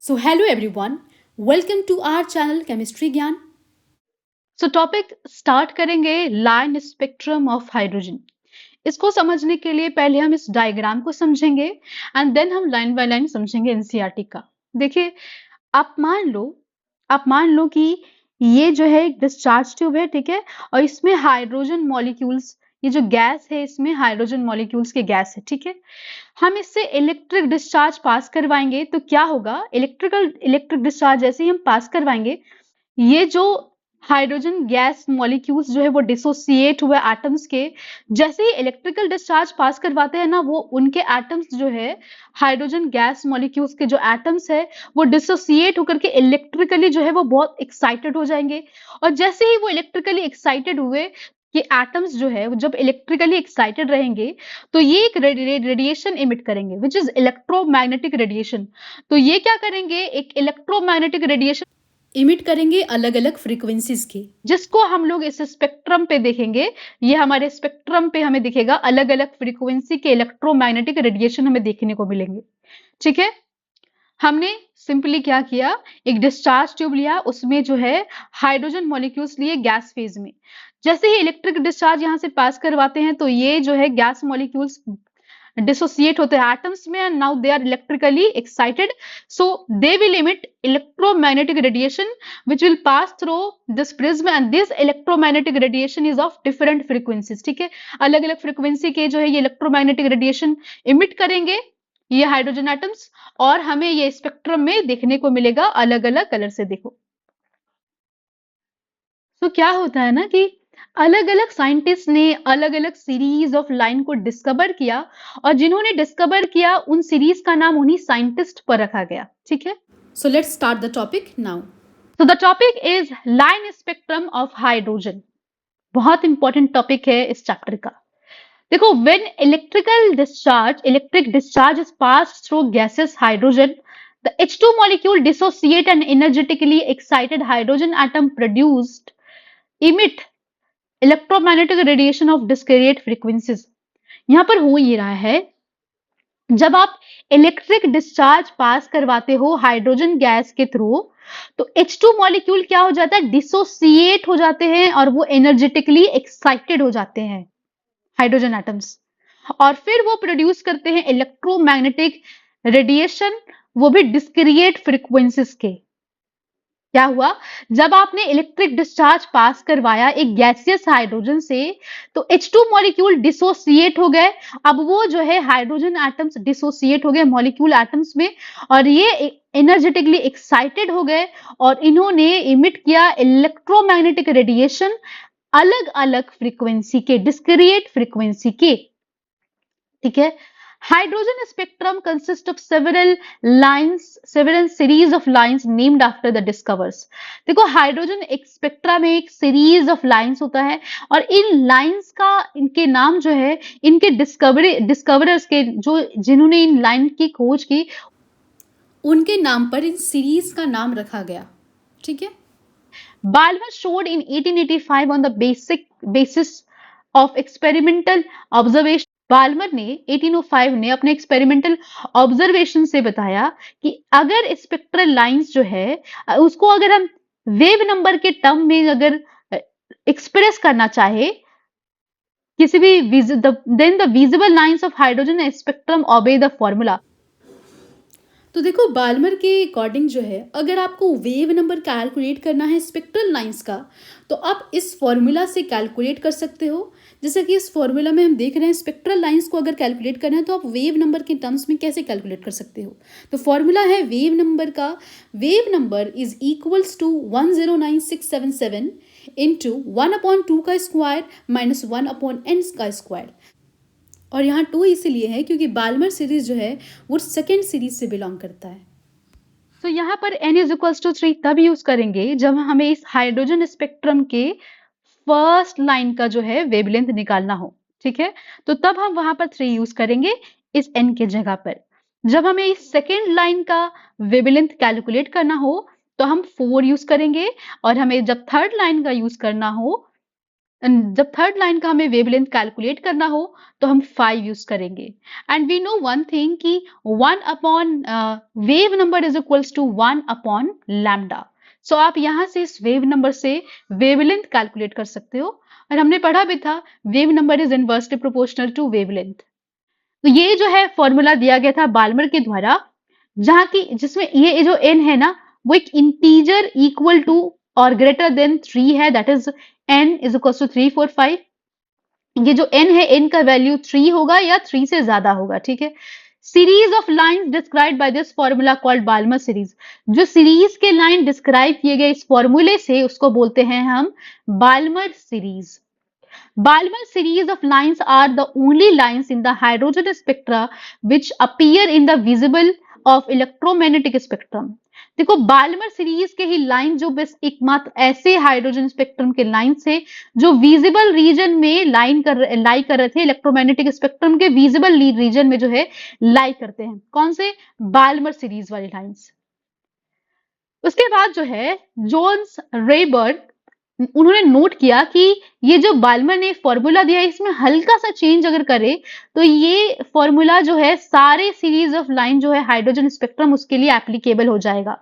So, hello everyone, welcome to our channel Chemistry Gyan. Topic start करेंगे line spectrum of hydrogen. इसको समझने के लिए पहले हम इस डायग्राम को समझेंगे एंड देन हम लाइन बाय लाइन समझेंगे एनसीईआरटी का। देखिए, आप मान लो आप मान लो कि ये जो है एक डिस्चार्ज ट्यूब है, ठीक है, और इसमें हाइड्रोजन मॉलिक्यूल्स, ये जो गैस है इसमें हाइड्रोजन मॉलिक्यूल्स के गैस है, ठीक है। हम इससे इलेक्ट्रिक डिस्चार्ज पास करवाएंगे तो क्या होगा, इलेक्ट्रिक डिस्चार्ज जैसे ही हम पास करवाएंगे, ये जो हाइड्रोजन गैस मॉलिक्यूल्स जो है वो डिसोसिएट हुए एटम्स के, जैसे ही इलेक्ट्रिकल डिस्चार्ज पास करवाते हैं ना, वो उनके एटम्स जो है हाइड्रोजन गैस मॉलिक्यूल्स के जो एटम्स है वो डिसोसिएट होकर के इलेक्ट्रिकली जो है वो बहुत एक्साइटेड हो जाएंगे। और जैसे ही वो इलेक्ट्रिकली एक्साइटेड हुए, ये एटम्स जो है वो जब इलेक्ट्रिकली एक्साइटेड रहेंगे तो ये एक रेडिएशन इमिट करेंगे विच इज इलेक्ट्रोमैग्नेटिक रेडिएशन। तो ये क्या करेंगे, एक इलेक्ट्रोमैग्नेटिक रेडिएशन इमिट करेंगे अलग अलग फ्रीक्वेंसीज के, जिसको हम लोग इस स्पेक्ट्रम पे देखेंगे। ये हमारे स्पेक्ट्रम पे हमें दिखेगा, अलग अलग फ्रीक्वेंसी के इलेक्ट्रोमैग्नेटिक रेडिएशन हमें देखने को मिलेंगे, ठीक है। हमने सिंपली क्या किया, एक डिस्चार्ज ट्यूब लिया, उसमें जो है हाइड्रोजन मॉलिक्यूल्स लिए गैस फेज में। जैसे ही इलेक्ट्रिक डिस्चार्ज यहां से पास करवाते हैं तो ये जो है गैस मॉलिक्यूल्स dissociate होते हैं atoms में, and now they are electrically excited, so they will emit electromagnetic radiation which will pass through this prism, and this electromagnetic radiation is of different frequencies, ठीक है। अलग अलग फ्रीक्वेंसी के जो है ये इलेक्ट्रोमैग्नेटिक रेडिएशन इमिट करेंगे ये हाइड्रोजन एटम्स, और हमें ये स्पेक्ट्रम में देखने को मिलेगा अलग अलग कलर से। देखो, तो क्या होता है ना कि अलग अलग साइंटिस्ट ने अलग अलग सीरीज ऑफ लाइन को डिस्कवर किया, और जिन्होंने डिस्कवर किया उन सीरीज का नाम उन्हीं साइंटिस्ट पर रखा गया, ठीक है। So, let's start the topic now. तो the topic is line spectrum of hydrogen. बहुत इंपॉर्टेंट टॉपिक है इस चैप्टर का। देखो, when electric discharge is passed through gases hydrogen, the H2 molecule dissociate and energetically excited hydrogen atom produced emit electromagnetic radiation of discrete frequencies. यहां पर हो ये रहा है, जब आप इलेक्ट्रिक डिस्चार्ज पास करवाते हो हाइड्रोजन गैस के थ्रू, तो H2 मॉलिक्यूल क्या हो जाता है, डिसोसिएट हो जाते हैं और वो एनर्जेटिकली एक्साइटेड हो जाते हैं हाइड्रोजन एटम्स, और फिर वो प्रोड्यूस करते हैं इलेक्ट्रोमैग्नेटिक रेडिएशन, वो भी डिस्क्रिएट फ्रीक्वेंसीज के। क्या हुआ, जब आपने इलेक्ट्रिक डिस्चार्ज पास करवाया एक गैसियस हाइड्रोजन से, तो H2 मॉलिक्यूल डिसोसिएट हो गए। अब वो जो है हाइड्रोजन एटम्स डिसोसिएट हो गए मॉलिक्यूल एटम्स में, और ये एनर्जेटिकली एक्साइटेड हो गए, और इन्होंने इमिट किया इलेक्ट्रोमैग्नेटिक रेडिएशन अलग अलग फ्रीक्वेंसी के, डिस्क्रिएट फ्रीक्वेंसी के, ठीक है। Hydrogen spectrum consist of several series of lines named after the discovers. देखो, हाइड्रोजन एक स्पेक्ट्रा में एक सीरीज ऑफ लाइंस होता है, और इन लाइंस का, इनके नाम जो है इनके डिस्कवरर्स के, जो जिन्होंने इन लाइन की खोज की, उनके नाम पर इन सीरीज का नाम रखा गया, ठीक है। Balmer showed in 1885 on the basis of experimental observation। Balmer ने 1805 ने अपने एक्सपेरिमेंटल ऑब्जर्वेशन से बताया कि अगर स्पेक्ट्रल लाइंस जो है उसको अगर हम वेव नंबर के टर्म में अगर एक्सप्रेस करना चाहे, किसी भी then the visible lines of hydrogen spectrum obey the formula. तो देखो, बाल्मर के अकॉर्डिंग जो है, अगर आपको वेव नंबर कैलकुलेट करना है स्पेक्ट्रल लाइंस का, तो आप इस फॉर्मूला से कैलकुलेट कर सकते हो। जैसे कि इस फॉर्मूला में हम देख रहे हैं, स्पेक्ट्रल लाइंस को अगर कैलकुलेट करना है तो आप वेव नंबर के टर्म्स में कैसे कैलकुलेट कर सकते हो। तो फॉर्मूला है वेव नंबर का, wave number is equals to 109677 into 1/2 का स्क्वायर माइनस 1/n का स्क्वायर। और यहाँ 2 इसीलिए है क्योंकि बाल्मर सीरीज जो है वो सेकेंड सीरीज से बिलोंग करता है। तो यहाँ पर n इज इक्वल्स टू 3 तब यूज करेंगे जब हमें इस हाइड्रोजन स्पेक्ट्रम के फर्स्ट लाइन का जो है वेवलेंथ निकालना हो, ठीक है। तो तब हम वहां पर 3 यूज करेंगे इस n के जगह पर। जब हमें इस सेकेंड लाइन का वेवलेंथ कैलकुलेट करना हो तो हम 4 यूज करेंगे, और हमें जब थर्ड लाइन का यूज करना हो जब थर्ड लाइन का हमें वेवलेंथ कैलकुलेट करना हो तो हम 5 यूज करेंगे। And we know one thing कि 1 upon wave number is equals to 1 upon lambda. So आप यहां से इस वेव नंबर से वेवलेंथ कैलकुलेट कर सकते हो। और हमने पढ़ा भी था wave number is inversely proportional to wavelength. तो ये जो है फॉर्मूला दिया गया था बाल्मर के द्वारा, जहां की जिसमें ये जो n है ना वो एक इंटीजर इक्वल टू और ग्रेटर देन 3 है, that is n is equal to 3 4 5। ये जो n है n का वैल्यू 3 होगा या 3 से ज्यादा होगा, ठीक है। Series of lines described by this formula called Balmer series. जो सीरीज के लाइन डिस्क्राइब किए गए इस फॉर्मूले से उसको बोलते हैं हम Balmer series. Balmer series of lines are the only lines in the hydrogen spectra which appear in the visible of electromagnetic spectrum। देखो बाल्मर सीरीज के ही लाइन जो बस एकमात्र ऐसे हाइड्रोजन स्पेक्ट्रम के लाइन थे जो विजिबल रीजन में लाई कर रहे थे, इलेक्ट्रोमैग्नेटिक स्पेक्ट्रम के विजिबल रीजन में जो है लाई करते हैं। कौन से? बाल्मर सीरीज वाली लाइंस। उसके बाद जो है जोन्स रेबर्ग उन्होंने नोट किया कि ये जो बाल्मर ने फॉर्मूला दिया है इसमें हल्का सा चेंज अगर करे तो ये फॉर्मूला जो है सारे सीरीज ऑफ लाइन जो है हाइड्रोजन स्पेक्ट्रम उसके लिए एप्लीकेबल हो जाएगा।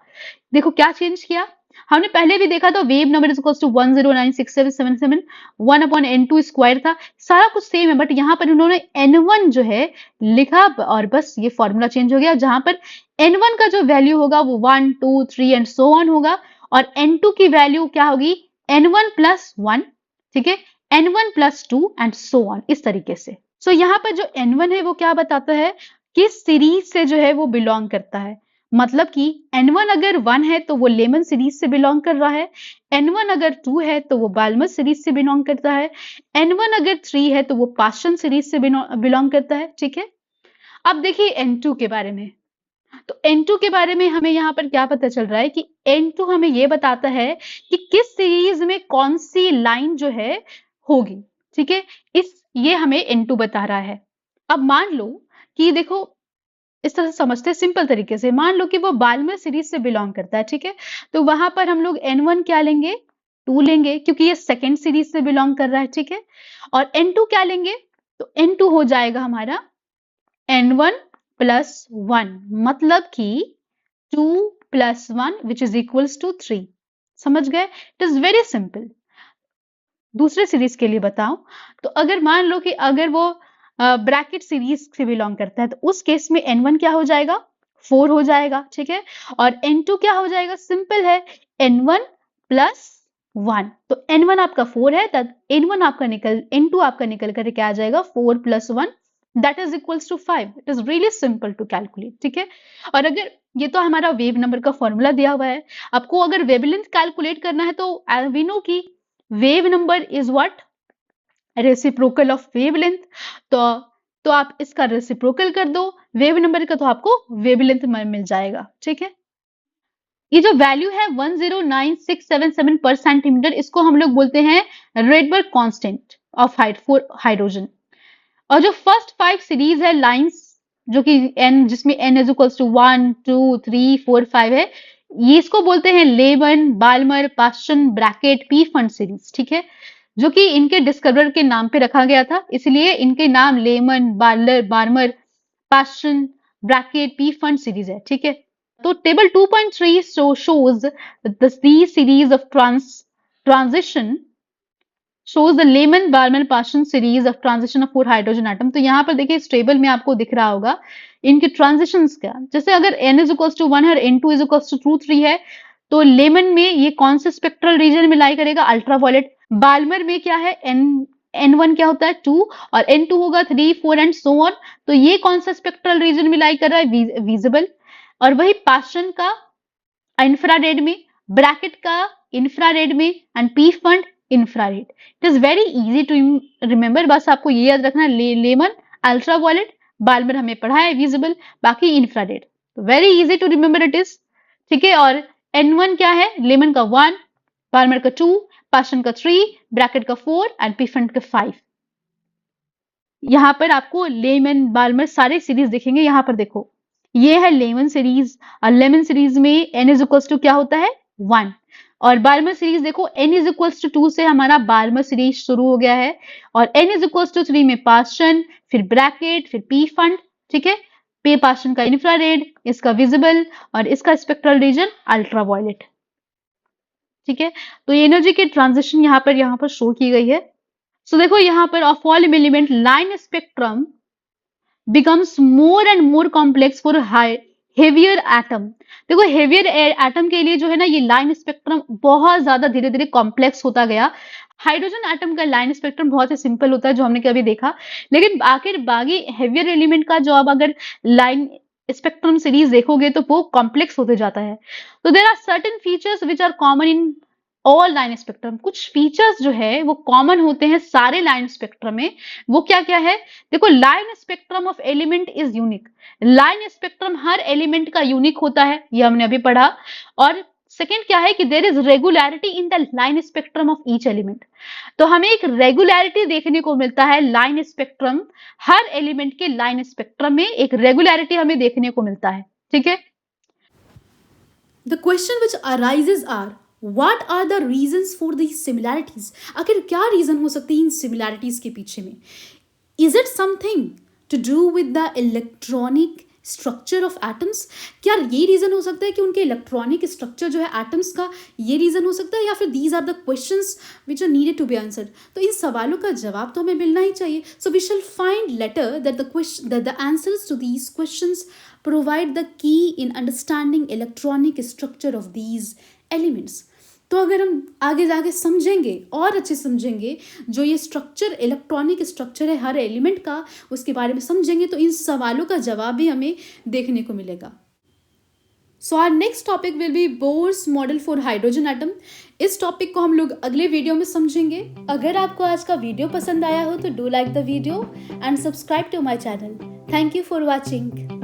देखो क्या चेंज किया, हमने पहले भी देखा था wave number is equals to 109677 1 upon n2 square था, सारा कुछ सेम है, बट यहाँ पर उन्होंने n1 जो है लिखा और बस ये फॉर्मूला चेंज हो गया, जहां पर n1 का जो वैल्यू होगा वो 1 2 3 एंड सो ऑन होगा और n2 की वैल्यू क्या होगी n1 प्लस 1, ठीक है, n1 plus 2 and so on, इस तरीके से। सो यहाँ पर जो n1 है वो क्या बताता है, किस सीरीज से जो है वो बिलोंग करता है। मतलब कि n1 अगर 1 है तो वो लेमन सीरीज से बिलोंग कर रहा है, n1 अगर 2 है तो वो बाल्मर सीरीज से बिलोंग करता है, n1 अगर 3 है तो वो पास्चन सीरीज से बिलोंग करता है, ठीक है। अब देखिए n2 के बारे में, तो N2 के बारे में हमें यहाँ पर क्या पता चल रहा है कि N2 हमें ये बताता है कि किस सीरीज में कौन सी लाइन जो है होगी, ठीक है, ये हमें N2 बता रहा है। अब मान लो कि देखो इस तरह से समझते हैं सिंपल तरीके से, मान लो कि वो बाल्मर सीरीज से बिलोंग करता है, ठीक है, तो वहां पर हम लोग N1 क्या लेंगे, 2 लेंगे क्योंकि ये सेकेंड सीरीज से बिलोंग कर रहा है, ठीक है, और N2 क्या लेंगे, तो N2 हो जाएगा हमारा N1 प्लस 1, मतलब कि 2 plus 1 which is equals to 3। समझ गए? It is very simple. दूसरे सीरीज के लिए बताओ, तो अगर मान लो कि अगर वो ब्रैकेट सीरीज से बिलोंग करता है तो उस केस में n1 क्या हो जाएगा, 4 हो जाएगा, ठीक है, और n2 क्या हो जाएगा, सिंपल है, n1 प्लस 1। तो n1 आपका 4 है, तब n2 आपका निकल कर क्या आ जाएगा, 4 plus 1 that is equals to 5। It is really simple to calculate, ठीक है। और अगर ये तो हमारा वेव नंबर का फॉर्मूला दिया हुआ है, आपको अगर वेवलेंथ कैलकुलेट करना है तो वी नो की wave number is what, reciprocal of wavelength. तो आप इसका रेसिप्रोकल कर दो वेव नंबर का, तो आपको वेवलेंथ मिल जाएगा, ठीक है। ये जो वैल्यू है 109677 पर सेंटीमीटर, इसको हम लोग बोलते हैं Rydberg constant of height for hydrogen. और जो फर्स्ट 5 सीरीज है लाइंस, जो कि n जिसमें n इज इक्वल्स टू 1 2 3 4 5 है, ये इसको बोलते हैं Lyman Balmer Paschen Brackett Pfund series, ठीक है, जो कि इनके डिस्कवरर के नाम पे रखा गया था, इसलिए इनके नाम Lyman Balmer Paschen Brackett Pfund series है, ठीक है। तो table 2.3 shows the series of transition shows the Lehman-Barman-Paschen series of transition of 4 hydrogen atom। तो यहाँ पर देखिए इस टेबल में आपको दिख रहा होगा इनके ट्रांजिशंस का, जैसे अगर n इज इक्वल्स टू 1 है और n2 इज इक्वल्स टू 2 3 है, तो लेमन में ये कौन से स्पेक्ट्रल रीजन में लाई करेगा, अल्ट्रावायलेट। बाल्मर में क्या है, n1 क्या होता है 2 और n2 होगा 3 4 एंड सो ऑन, तो ये कौन सा स्पेक्ट्रल रीजन में लाई कर रहा है, विजिबल। और वही पास्चन का इंफ्रारेड में, ब्रैकेट का इंफ्रारेड में and Pfund infrared. It is very easy to remember, बस आपको ये याद रखना, लेमन अल्ट्रावायलेट, बाल्मर हमें पढ़ा है विजिबल, बाकी infrared, very easy to remember it is, ठीक है। और n1 क्या है, लेमन का 1, बाल्मर का 2, पास्चन का 3, ब्रैकेट का 4 एंड पी फंड का 5। यहाँ पर आपको लेमन बाल्मर सारे सीरीज दिखेंगे। यहाँ पर देखो ये है लेमन सीरीज, और लेमन सीरीज में n इज इक्वल्स टू क्या होता है 1, और बार्मर सीरीज देखो n इज इक्वल्स टू 2 से हमारा बार्मर सीरीज शुरू हो गया है और n इज इक्वल्स टू 3 में पास्टन, फिर ब्रैकेट, फिर पी फंड, ठीक है। पे पास्टन का इंफ्रारेड, इसका विजिबल और इसका स्पेक्ट्रल रीजन अल्ट्रावायलेट, ठीक है। तो ये एनर्जी की ट्रांजिशन यहाँ पर शो की गई है। सो देखो यहाँ पर of all element line spectrum becomes more and more complex for heavier atom। देखो हेवियर एटम के लिए जो है ना ये लाइन स्पेक्ट्रम बहुत ज्यादा धीरे धीरे कॉम्प्लेक्स होता गया। हाइड्रोजन एटम का लाइन स्पेक्ट्रम बहुत ही सिंपल होता है जो हमने कभी देखा, लेकिन आखिर बाकी हेवियर एलिमेंट का जो अब अगर लाइन स्पेक्ट्रम सीरीज देखोगे तो वो कॉम्प्लेक्स होते जाता है। तो there are certain features which are common in all line spectrum. कुछ फीचर्स जो है वो कॉमन होते हैं सारे लाइन स्पेक्ट्रम में। वो क्या क्या है? देखो line spectrum of element is unique. Line spectrum her element का यूनिक होता है, ये हमने अभी पढ़ा। और सेकेंड क्या है कि there is regularity in the line spectrum of each element. तो हमें एक रेगुलरिटी देखने को मिलता है लाइन स्पेक्ट्रम, हर एलिमेंट के लाइन स्पेक्ट्रम में एक रेगुलरिटी हमें देखने को मिलता है, ठीक है। The question which arises are what are the reasons for these similarities? आखिर क्या रीजन हो सकती है इन सिमिलैरिटीज के पीछे में? Is it something to do with the electronic structure of atoms? क्या ये रीजन हो सकता है कि उनके इलेक्ट्रॉनिक स्ट्रक्चर जो है एटम्स का, ये रीजन हो सकता है, या फिर these are the questions which are needed to be answered? तो इन सवालों का जवाब तो हमें मिलना ही चाहिए। So we shall find later that the answers to these questions provide the key in understanding electronic structure of these elements. तो अगर हम आगे जाके समझेंगे और अच्छे समझेंगे जो ये स्ट्रक्चर, इलेक्ट्रॉनिक स्ट्रक्चर है हर एलिमेंट का, उसके बारे में समझेंगे तो इन सवालों का जवाब भी हमें देखने को मिलेगा। So our next topic will be Bohr's model for hydrogen atom. इस टॉपिक को हम लोग अगले वीडियो में समझेंगे। अगर आपको आज का वीडियो पसंद आया हो तो do like the video and subscribe to my channel. Thank you for watching.